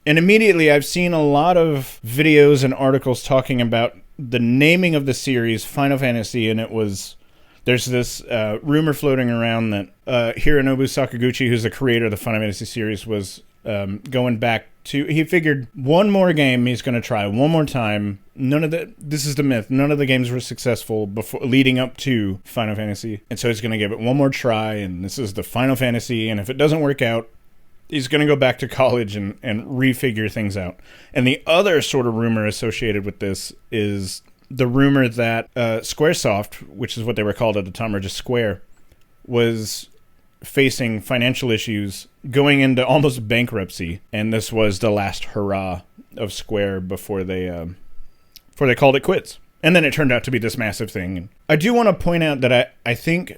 And immediately I've seen a lot of videos and articles talking about the naming of the series, Final Fantasy, and there's this rumor floating around that Hironobu Sakaguchi, who's the creator of the Final Fantasy series, was going back to... He figured one more game he's going to try one more time. This is the myth. None of the games were successful before leading up to Final Fantasy. And so he's going to give it one more try, and this is the Final Fantasy. And if it doesn't work out, he's going to go back to college and refigure things out. And the other sort of rumor associated with this is the rumor that Squaresoft, which is what they were called at the time, or just Square, was facing financial issues going into almost bankruptcy. And this was the last hurrah of Square before they called it quits. And then it turned out to be this massive thing. And I do want to point out that I think,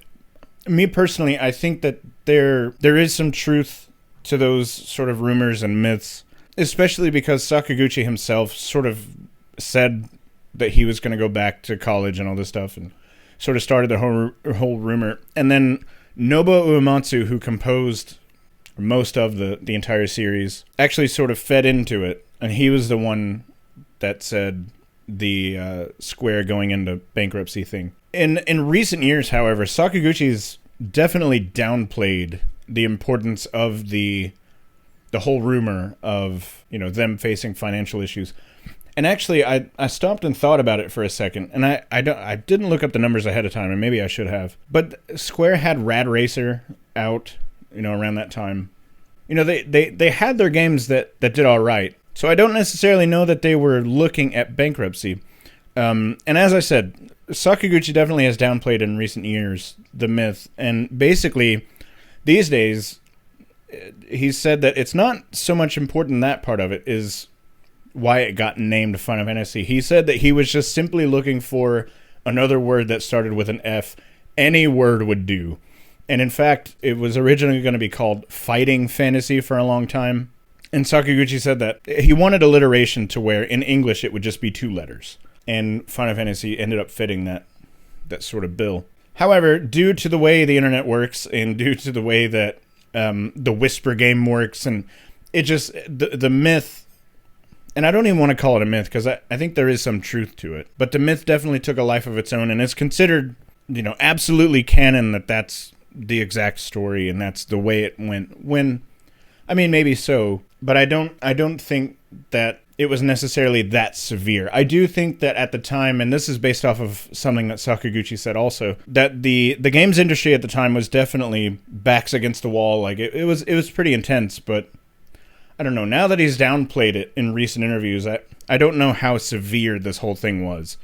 me personally, I think that there is some truth to those sort of rumors and myths, especially because Sakaguchi himself sort of said that he was going to go back to college and all this stuff, and sort of started the whole rumor. And then Nobuo Uematsu, who composed most of the entire series, actually sort of fed into it, and he was the one that said the Square going into bankruptcy thing. In recent years, however, Sakaguchi's definitely downplayed the importance of the whole rumor of, them facing financial issues. And actually, I stopped and thought about it for a second, and I didn't look up the numbers ahead of time, and maybe I should have. But Square had Rad Racer out, around that time. They had their games that did all right. So I don't necessarily know that they were looking at bankruptcy. And as I said, Sakaguchi definitely has downplayed in recent years the myth, and basically these days, he's said that it's not so much important, that part of it is why it got named Final Fantasy. He said that he was just simply looking for another word that started with an F. Any word would do. And in fact, it was originally going to be called Fighting Fantasy for a long time. And Sakaguchi said that he wanted alliteration to where in English it would just be 2 letters. And Final Fantasy ended up fitting that sort of bill. However, due to the way the internet works and due to the way that the Whisper game works, and it just, the myth, and I don't even want to call it a myth because I think there is some truth to it, but the myth definitely took a life of its own, and it's considered, absolutely canon that that's the exact story and that's the way it went. Maybe so, but I don't think that it was necessarily that severe. I do think that at the time, and this is based off of something that Sakaguchi said also, that the games industry at the time was definitely backs against the wall. Like it was pretty intense, but I don't know. Now that he's downplayed it in recent interviews, I don't know how severe this whole thing was.